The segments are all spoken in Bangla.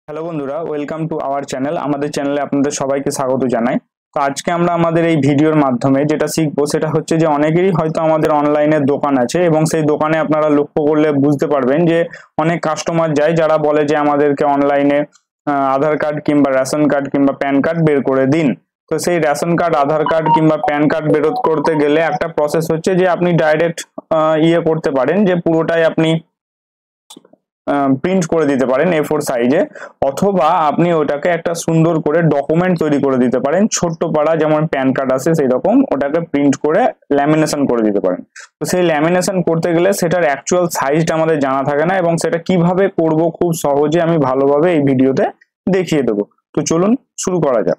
হ্যালো বন্ধুরা, ওয়েলকাম টু আওয়ার চ্যানেল। আমাদের চ্যানেলে আপনাদের সবাইকে স্বাগত জানাই। তো আজকে আমরা আমাদের এই ভিডিওর মাধ্যমে যেটা শিখবো সেটা হচ্ছে যে অনেকেরই হয়তো আমাদের অনলাইনে দোকান আছে এবং সেই দোকানে আপনারা লক্ষ্য করলে বুঝতে পারবেন যে অনেক কাস্টমার যায় যারা বলে যে আমাদেরকে অনলাইনে আধার কার্ড কিংবা রেশন কার্ড কিংবা প্যান কার্ড বের করে দিন। তো সেই রেশন কার্ড, আধার কার্ড কিংবা প্যান কার্ড বেরোত করতে গেলে একটা প্রসেস হচ্ছে যে আপনি ডাইরেক্ট করতে পারেন, যে পুরোটাই আপনি প্রিন্ট করে দিতে পারেন A4 সাইজে, অথবা আপনি ওটাকে একটা সুন্দর করে ডকুমেন্ট তৈরি করে দিতে পারেন, ছোট্ট পাড়া যেমন প্যান কার্ড আছে সেই রকম ওটাকে প্রিন্ট করে ল্যামিনেশন করে দিতে পারেন। তো সেই ল্যামিনেশন করতে গেলে সেটার অ্যাকচুয়াল সাইজটা আমাদের জানা থাকে না, এবং সেটা কিভাবে করব খুব সহজে আমি ভালোভাবে এই ভিডিওতে দেখিয়ে দেবো। তো চলুন শুরু করা যাক।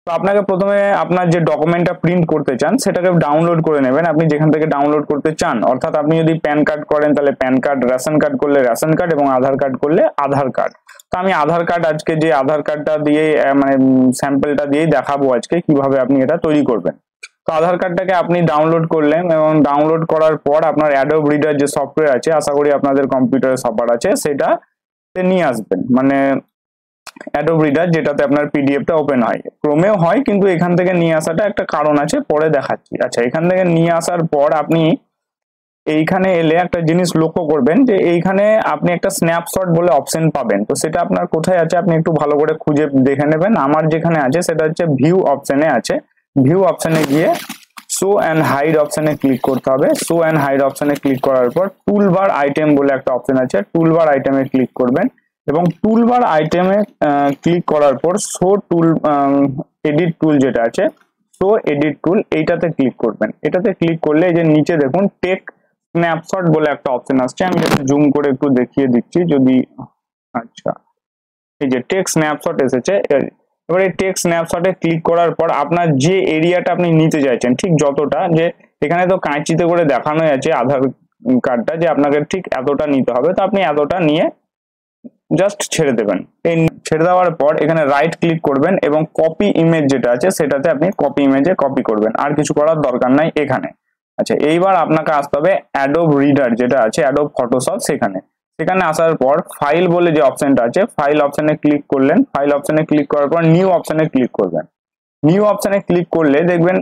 তো আপনাকে প্রথমে আপনার যে ডকুমেন্টটা প্রিন্ট করতে চান সেটাকে ডাউনলোড করে নেবেন, আপনি যেখান থেকে ডাউনলোড করতে চান। অর্থাৎ আপনি যদি প্যান কার্ড করেন তাহলে প্যান কার্ড, রেশন কার্ড করলে রেশন কার্ড এবং আধার কার্ড করলে আধার কার্ড। তো আমি আধার কার্ড আজকে যে আধার কার্ডটা দিয়ে মানে স্যাম্পলটা দিয়েই দেখাবো আজকে কিভাবে আপনি এটা তৈরি করবেন। তো আধার কার্ডটাকে আপনি ডাউনলোড করলেন এবং ডাউনলোড করার পর আপনার অ্যাডোব রিডার যে সফটওয়্যার আছে, আশা করি আপনাদের কম্পিউটারে সফটওয়্যার আছে, সেটা নিয়ে আসবেন। মানে অ্যাডোব রিডার যেটাতে আপনার পিডিএফটা ওপেন হয়, ক্রোমেও হয়, কিন্তু এখান থেকে নিয়ে আসাটা একটা কারণ আছে, পরে দেখাচ্ছি। আচ্ছা, এখান থেকে নিয়ে আসার পর আপনি এইখানে এলে একটা জিনিস লক্ষ্য করবেন যে এইখানে আপনি একটা স্ন্যাপশট বলে অপশন পাবেন। তো সেটা আপনার কোথায় আছে আপনি একটু ভালো করে খুঁজে দেখে নেবেন। আমার যেখানে আছে সেটা হচ্ছে ভিউ অপশনে আছে। ভিউ অপশনে গিয়ে শো অ্যান্ড হাইড অপশনে ক্লিক করতে হবে। শো অ্যান্ড হাইড অপশনে ক্লিক করার পর টুলবার আইটেম বলে একটা অপশন আছে, টুলবার আইটেমে ক্লিক করবেন এবং টুলবার আইটেমে ক্লিক করার পর শো টুল এডিট টুল যেটা আছে, শো এডিট টুল, এইটাতে ক্লিক করবেন। এটাতে ক্লিক করলে এই যে নিচে দেখুন টেক স্ন্যাপশট বলে একটা অপশন আসছে, আমি এটা জুম করে একটু দেখিয়ে দিচ্ছি যদি। আচ্ছা, এই যে টেক স্ন্যাপশট এসেছে। এবার এই টেক স্ন্যাপশটে ক্লিক করার পর আপনার যে এরিয়াটা আপনি নিতে চাইছেন, ঠিক যতটা, যে এখানে তো কাঁচিতে করে দেখানো আছে আধার কার্ডটা যে আপনাকে ঠিক এতটা নিতে হবে, তো আপনি এতটা নিয়ে জাস্ট ছেড়ে দেবেন। এই ছেড়ে দেওয়ার পর এখানে রাইট ক্লিক করবেন এবং কপি ইমেজ যেটা আছে সেটাতে আপনি কপি ইমেজে কপি করবেন, আর কিছু করার দরকার নাই এখানে। আচ্ছা, এইবার আপনাকে আসতে হবে অ্যাডোব রিডার যেটা আছে, অ্যাডোব ফটোশপ, সেখানে আসার পর ফাইল বলে যে অপশনটা আছে, ফাইল অপশনে ক্লিক করলেন। ফাইল অপশনে ক্লিক করার পর নিউ অপশনে ক্লিক করবেন। নিউ অপশনে ক্লিক করলে দেখবেন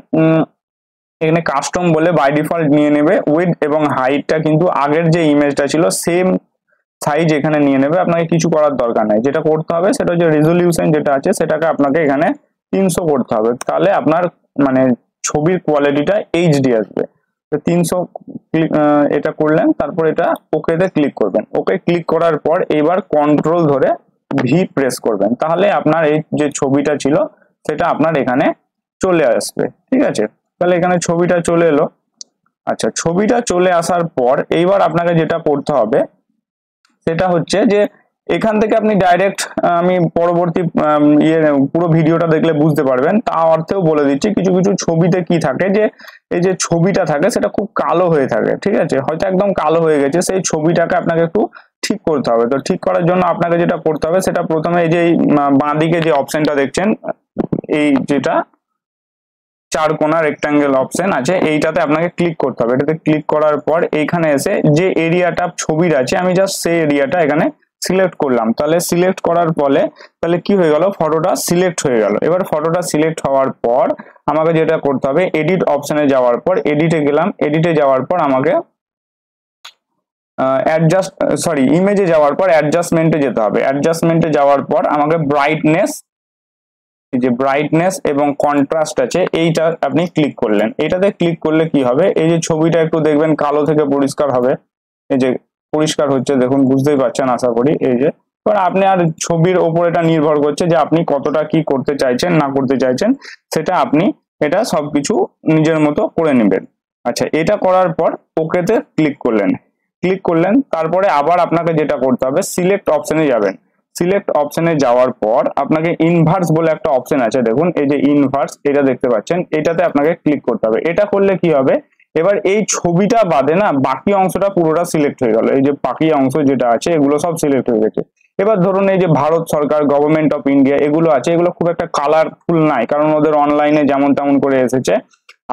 এখানে কাস্টম বলে বাই ডিফল্ট নিয়ে নেবে উইডথ এবং হাইটটা, কিন্তু আগের যে ইমেজটা ছিল সেম সাইজ এখানে নিয়ে নেবে, আপনাকে কিছু করার দরকার নাই। যেটা করতে হবে সেটা হচ্ছে রেজলিউশন যেটা আছে সেটাকে আপনাকে এখানে 300 করতে হবে, তাহলে আপনার মানে ছবির কোয়ালিটিটা এইচডি আসবে। তো 300 এটা করলেন, তারপর এটা ওকেতে ক্লিক করবেন। ওকে ক্লিক করার পর এবার কন্ট্রোল ধরে ভি প্রেস করবেন, তাহলে আপনার এই যে ছবিটা ছিল সেটা আপনার এখানে চলে আসবে। ঠিক আছে, তাহলে এখানে ছবিটা চলে এলো। আচ্ছা, ছবিটা চলে আসার পর এইবার আপনাকে যেটা করতে হবে সেটা হচ্ছে যে এখান থেকে আপনি ডাইরেক্ট, আমি পরবর্তী পুরো ভিডিওটা দেখলে বুঝতে পারবেন, তা অর্থেও বলে দিচ্ছি, কিছু কিছু ছবিতে কি থাকে যে এই যে ছবিটা থাকে সেটা খুব কালো হয়ে থাকে। ঠিক আছে, হয়তো একদম কালো হয়ে গেছে, সেই ছবিটাকে আপনাকে একটু ঠিক করতে হবে। তো ঠিক করার জন্য আপনাকে যেটা করতে হবে সেটা প্রথমে এই যে বাঁদিকে যে অপশনটা দেখছেন, এই যেটা চার কোণা রেক্টাঙ্গেল অপশন আছে, এইটাতে আপনাকে ক্লিক করতে হবে। এটাতে ক্লিক করার পর এইখানে এসে যে এরিয়াটা ছবির আছে আমি জাস্ট সেই এরিয়াটা এখানে সিলেক্ট করলাম। তাহলে সিলেক্ট করার ফলে তাহলে কি হয়ে গেল, ফটোটা সিলেক্ট হয়ে গেল। এবার ফটোটা সিলেক্ট হওয়ার পর আমাকে যেটা করতে হবে, এডিট অপশনে যাওয়ার পর এডিটে গেলাম। এডিটে যাওয়ার পর আমাকে ইমেজে যাওয়ার পর অ্যাডজাস্টমেন্টে যেতে হবে। অ্যাডজাস্টমেন্টে যাওয়ার পর আমাকে ব্রাইটনেস, এই যে ব্রাইটনেস এবং কন্ট্রাস্ট আছে এইটা আপনি ক্লিক করলেন। এটাতে ক্লিক করলে কি হবে, এই যে ছবিটা একটু দেখবেন কালো থেকে পরিষ্কার হবে, এই যে পরিষ্কার হচ্ছে, দেখুন বুঝতেই পারছেন আশা করি। এই যে এবার আপনি আর ছবির ওপর এটা নির্ভর করছে যে আপনি কতটা কি করতে চাইছেন না করতে চাইছেন, সেটা আপনি এটা সবকিছু নিজের মতো করে নেবেন। আচ্ছা, এটা করার পর ওকেতে ক্লিক করলেন। তারপরে আবার আপনাকে যেটা করতে হবে সিলেক্ট অপশনে যাবেন। সিলেক্ট অপশনে যাওয়ার পর আপনাকে ইনভার্স বলে একটা অপশন আছে, দেখুন এই যে ইনভার্স, এটা দেখতে পাচ্ছেন, এটাতে আপনাকে ক্লিক করতে হবে। এটা করলে কি হবে, এবার এই ছবিটা বাদে না বাকি অংশটা পুরোটা সিলেক্ট হয়ে গেল। এই যে বাকি অংশ যেটা আছে এগুলো সব সিলেক্ট হয়ে গেছে। এবার ধরুন এই যে ভারত সরকার, গভর্নমেন্ট অফ ইন্ডিয়া, এগুলো আছে, এগুলো খুব একটা কালারফুল নাই, কারণ ওদের অনলাইনে যেমন তেমন করে এসেছে।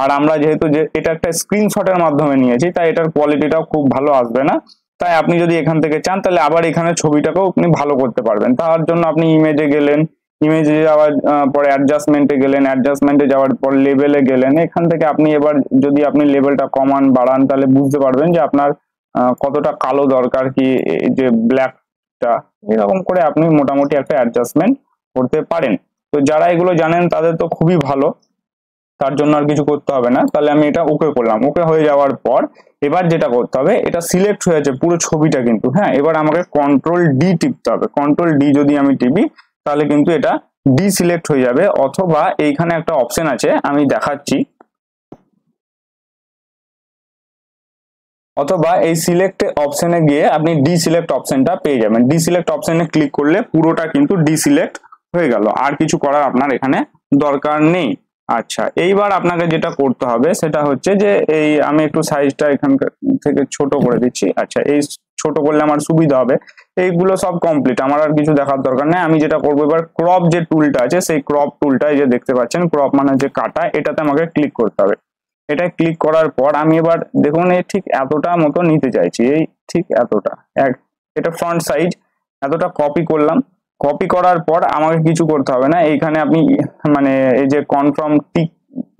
আর আমরা যেহেতু যে এটা একটা স্ক্রিনশটের মাধ্যমে নিয়েছি, তাই এটার কোয়ালিটিটাও খুব ভালো আসবে না। তাই আপনি যদি এখান থেকে চান তাহলে আবার এখানে ছবিটাকেও আপনি ভালো করতে পারবেন। তার জন্য আপনি ইমেজে গেলেন, ইমেজে যাওয়ার পরে অ্যাডজাস্টমেন্টে গেলেন, অ্যাডজাস্টমেন্টে যাওয়ার পর লেভেলে গেলেন। এখান থেকে আপনি এবার যদি আপনি লেভেলটা কমান বাড়ান তাহলে বুঝতে পারবেন যে আপনার কতটা কালো দরকার, কি এই যে ব্ল্যাকটা, এরকম করে আপনি মোটামুটি একটা অ্যাডজাস্টমেন্ট করতে পারেন। তো যারা এগুলো জানেন তাদের তো খুবই ভালো, তার জন্য আর কিছু করতে হবে না। তাহলে আমি এটা ওকে করলাম। ওকে হয়ে যাওয়ার পর এবার যেটা করতে হবে, এটা সিলেক্ট হয়েছে পুরো ছবিটা কিন্তু, হ্যাঁ, এবার আমাকে কন্ট্রোল ডি টিপতে হবে। কন্ট্রোল ডি যদি আমি টিপি তাহলে কিন্তু এটা ডি সিলেক্ট হয়ে যাবে, অথবা এইখানে একটা অপশন আছে আমি দেখাচ্ছি, অথবা এই সিলেক্ট অপশনে গিয়ে আপনি ডি সিলেক্ট অপশনটা পেয়ে যাবেন। ডি সিলেক্ট অপশনে ক্লিক করলে পুরোটা কিন্তু ডি সিলেক্ট হয়ে গেল, আর কিছু করার আপনার এখানে দরকার নেই। আচ্ছা, এইবার আপনাকে যেটা করতে হবে সেটা হচ্ছে যে এই আমি একটু সাইজটা এখান থেকে ছোট করে দিচ্ছি। আচ্ছা, এই ছোট করলে আমার সুবিধা হবে। এইগুলো সব কমপ্লিট, আমার আর কিছু দেখার দরকার নেই। আমি যেটা করবো এবার ক্রপ যে টুলটা আছে, সেই ক্রপ টুলটা এই যে দেখতে পাচ্ছেন, ক্রপ মানে যে কাটা, এটাতে আমাকে ক্লিক করতে হবে। এটা ক্লিক করার পর আমি এবার দেখুন এই ঠিক এতটা মতো নিতে চাইছি, এই ঠিক এতটা, এটা ফ্রন্ট সাইজ এতটা কপি করলাম। কপি করার পর আমাকে কিছু করতে হবে না, এইখানে আপনি মানে এই যে কনফার্ম টিক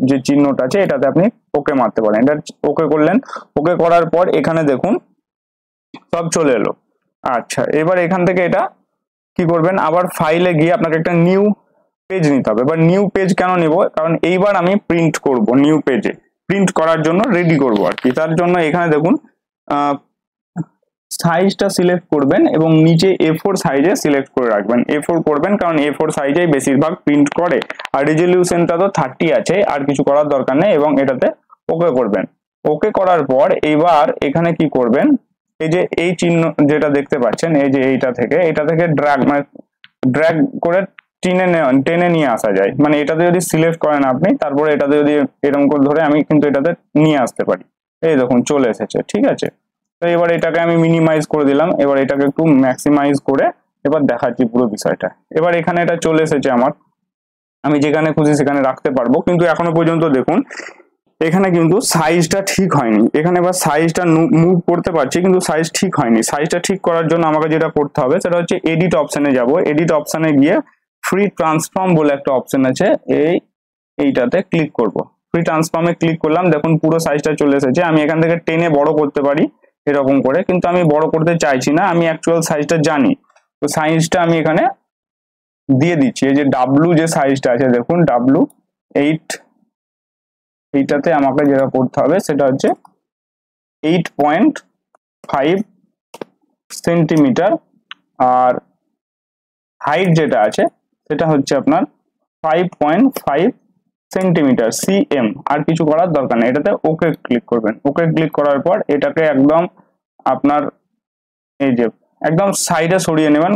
যে চিহ্নটা আছে এটাতে আপনি ওকে মারতে পারেন। এটা ওকে করলেন। ওকে করার পর এখানে দেখুন সব চলে এলো। আচ্ছা, এবার এখান থেকে এটা কি করবেন, আবার ফাইলে গিয়ে আপনাকে একটা নিউ পেজ নিতে হবে। এবার নিউ পেজ কেন নিব, কারণ এইবার আমি প্রিন্ট করব, নিউ পেজে প্রিন্ট করার জন্য রেডি করব আর কি। তার জন্য এখানে দেখুন সাইজটা সিলেক্ট করবেন এবং নিচে A4 সাইজে সিলেক্ট করে রাখবেন। A4 করবেন কারণ A4 সাইজেই বেশিরভাগ প্রিন্ট করে, আর রেজলিউশনটা তো 30 আছে, আর কিছু করার দরকার নেই। এবং এটাতে ওকে করবেন। ওকে করার পর এবার এখানে কি করবেন, এই যে এই চিহ্ন যেটা দেখতে পাচ্ছেন, এই যে এটা থেকে ড্র্যাগ মানে ড্র্যাগ করে টেনে নিয়ে আসা যায়। মানে এটাতে যদি সিলেক্ট করেন আপনি, তারপরে এটাতে যদি এরকম করে ধরে আমি কিন্তু এটাতে নিয়ে আসতে পারি। এই দেখুন চলে এসেছে, ঠিক আছে। তো এবার এটাকে আমি মিনিমাইজ করে দিলাম। এবার এটাকে একটু ম্যাক্সিমাইজ করে এবার দেখাচ্ছি পুরো বিষয়টা। এবার এখানে এটা চলে এসেছে আমার, আমি যেখানে খুশি সেখানে রাখতে পারবো। কিন্তু এখনো পর্যন্ত দেখুন এখানে কিন্তু সাইজটা ঠিক হয়নি। এখানে এবার সাইজটা মুভ করতে পারছি কিন্তু সাইজ ঠিক হয়নি। সাইজটা ঠিক করার জন্য আমাকে যেটা করতে হবে সেটা হচ্ছে এডিট অপশনে যাব। এডিট অপশনে গিয়ে ফ্রি ট্রান্সফর্ম বলে একটা অপশন আছে, এইটাতে ক্লিক করব। ফ্রি ট্রান্সফর্মে ক্লিক করলাম, দেখুন পুরো সাইজটা চলে এসেছে। আমি এখান থেকে টেনে বড় করতে পারি এরকম করে, কিন্তু আমি বড় করতে চাইছি না, আমি অ্যাকচুয়াল সাইজটা জানি। তো সাইজটা আমি এখানে দিয়ে দিচ্ছি। এই যে ডাব্লু যে সাইজটা আছে দেখুন, ডাব্লু 8, এইটাতে আমাকে যেটা করতে হবে সেটা হচ্ছে 8.5 সেন্টিমিটার, আর হাইট যেটা আছে সেটা হচ্ছে আপনার 5.5 সেন্টিমিটার সিএম। আর কিছু করার দরকার নেই, এটাতে ওকে ক্লিক করবেন। ওকে ক্লিক করার পর এটাকে একদম আপনার এই যে একদম সাইডে সরিয়ে নেবেন,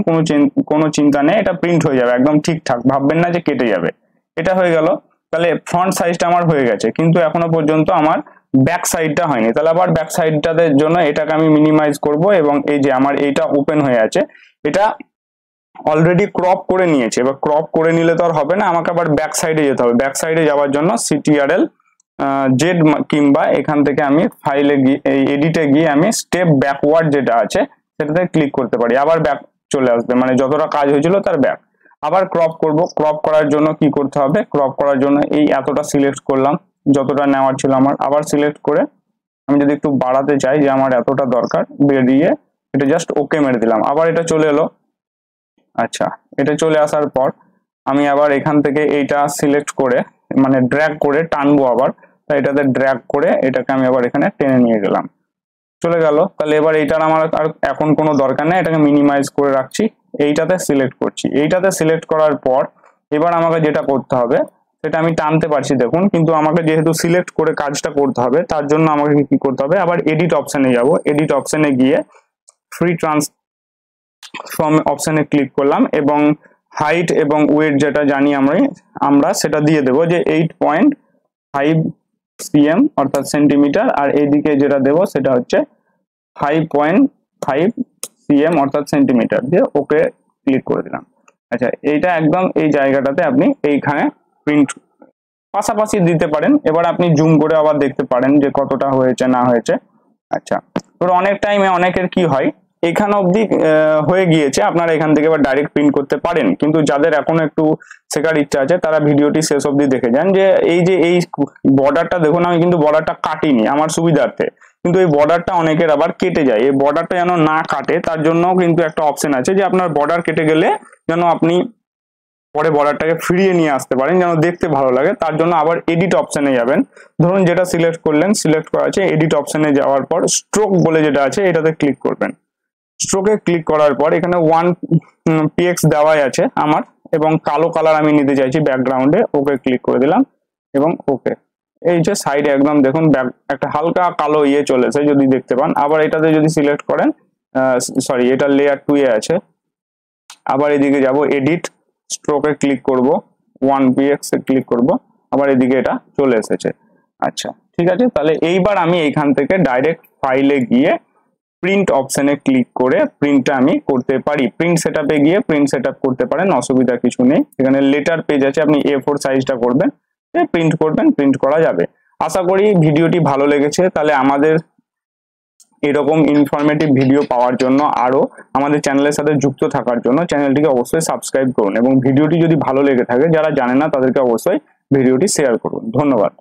কোনো চিন্তা নেই, এটা প্রিন্ট হয়ে যাবে একদম ঠিকঠাক, ভাববেন না যে কেটে যাবে। এটা হয়ে গেল। তাহলে ফ্রন্ট সাইজটা আমার হয়ে গেছে, কিন্তু এখনো পর্যন্ত আমার ব্যাক সাইডটা হয়নি। তাহলে আবার ব্যাক সাইডটার জন্য এটাকে আমি মিনিমাইজ করব, এবং এই যে আমার এইটা ওপেন হয়ে আছে, এটা অলরেডি ক্রপ করে নিয়েছে। এবার ক্রপ করে নিলে তো আর হবে না, আমাকে আবার ব্যাক সাইডে যেতে হবে। ব্যাক সাইডে যাওয়ার জন্য CTRL জেড, কিংবা এখান থেকে আমি ফাইলে গিয়ে এই এডিটে গিয়ে আমি স্টেপ ব্যাকওয়ার্ড যেটা আছে সেটাতে ক্লিক করতে পারি। আবার ব্যাক চলে আসবে, মানে যতটা কাজ হয়েছিল তার ব্যাক। আবার ক্রপ করব। ক্রপ করার জন্য কি করতে হবে, ক্রপ করার জন্য এই এতটা সিলেক্ট করলাম, যতটা নেওয়ার ছিল আমার। আবার সিলেক্ট করে আমি যদি একটু বাড়াতে চাই যে আমার এতটা দরকার, বেরিয়ে এটা জাস্ট ওকে মেরে দিলাম। আবার এটা চলে এলো। আচ্ছা, এটা চলে আসার পর আমি আবার এখান থেকে এইটা সিলেক্ট করে মানে ড্র্যাগ করে টানবো আবার। তাই এটাতে ড্র্যাগ করে এটাকে আমি আবার এখানে টেনে নিয়ে গেলাম, চলে গেল। তাহলে এবার এইটার আমার আর এখন কোনো দরকার নেই, এটাকে মিনিমাইজ করে রাখছি। এইটাতে সিলেক্ট করছি। এইটাতে সিলেক্ট করার পর এবার আমাকে যেটা করতে হবে সেটা আমি টানতে পারছি দেখুন, কিন্তু আমাকে যেহেতু সিলেক্ট করে কাজটা করতে হবে তার জন্য আমাকে কি করতে হবে, আবার এডিট অপশনে যাব। এডিট অপশনে গিয়ে ফ্রি ট্রান্সফর্ম অপশনে ক্লিক করলাম, এবং হাইট এবং ওয়েট যেটা জানি আমরা সেটা দিয়ে দেবো যে 8.5 সিএম অর্থাৎ সেন্টিমিটার, আর এইদিকে যেটা দেবো সেটা হচ্ছে 5.5 সিএম অর্থাৎ সেন্টিমিটার, দিয়ে ওকে ক্লিক করে দিলাম। আচ্ছা, এইটা একদম এই জায়গাটাতে আপনি এইখানে প্রিন্ট পাশাপাশি দিতে পারেন। এবার আপনি জুম করে আবার দেখতে পারেন যে কতটা হয়েছে না হয়েছে। আচ্ছা, এবার অনেক টাইমে অনেকের কি হয়, এখান অবধি হয়ে গিয়েছে, আপনারা এখান থেকে এবার ডাইরেক্ট প্রিন্ট করতে পারেন, কিন্তু যাদের এখনো একটু শেখার ইচ্ছা আছে তারা ভিডিওটি শেষ অবধি দেখে যান। যে এই বর্ডারটা দেখুন, আমি কিন্তু বর্ডারটা কাটিনি আমার সুবিধার্থে, কিন্তু এই বর্ডারটা অনেকের আবার কেটে যায়। এই বর্ডারটা যেন না কাটে তার জন্য কিন্তু একটা অপশন আছে যে আপনার বর্ডার কেটে গেলে যেন আপনি পরে বর্ডারটাকে ফিরিয়ে নিয়ে আসতে পারেন, যেন দেখতে ভালো লাগে। তার জন্য আবার এডিট অপশনে যাবেন, ধরুন যেটা সিলেক্ট করলেন, সিলেক্ট করা আছে, এডিট অপশনে যাওয়ার পর স্ট্রোক বলে যেটা আছে এটাতে ক্লিক করবেন। স্ট্রোকে ক্লিক করার পর এখানে 1 px দেওয়াই আছে আমার, এবং কালো কালার আমি নিতে চাইছি ব্যাকগ্রাউন্ডে, ওকে ক্লিক করে দিলাম এবং ওকে। এই যে সাইডে একদম দেখুন একটা হালকা কালো ইয়ে চলেছে যদি দেখতে পান। আবার এটাতে যদি সিলেক্ট করেন, সরি এটা লেয়ার 2 এ আছে, আবার এদিকে যাব এডিট, স্ট্রোকে ক্লিক করব, 1px এ ক্লিক করব, আবার এদিকে এটা চলে এসেছে। আচ্ছা ঠিক আছে, তাহলে এইবার আমি এইখান থেকে ডাইরেক্ট ফাইলে গিয়ে প্রিন্ট অপশনে ক্লিক করে প্রিন্টটা আমি করতে পারি। প্রিন্ট সেটআপে গিয়ে প্রিন্ট সেটআপ করতে পারেন, অসুবিধা কিছু নেই। এখানে লেটার পেজ আছে, আপনি A4 সাইজটা করবেন, প্রিন্ট করবেন, প্রিন্ট করা যাবে। আশা করি ভিডিওটি ভালো লেগেছে। তাহলে আমাদের এরকম ইনফরমেটিভ ভিডিও পাওয়ার জন্য, আরো আমাদের চ্যানেলের সাথে যুক্ত থাকার জন্য চ্যানেলটিকে অবশ্যই সাবস্ক্রাইব করুন, এবং ভিডিওটি যদি ভালো লেগে থাকে, যারা জানে না তাদেরকে অবশ্যই ভিডিওটি শেয়ার করুন। ধন্যবাদ।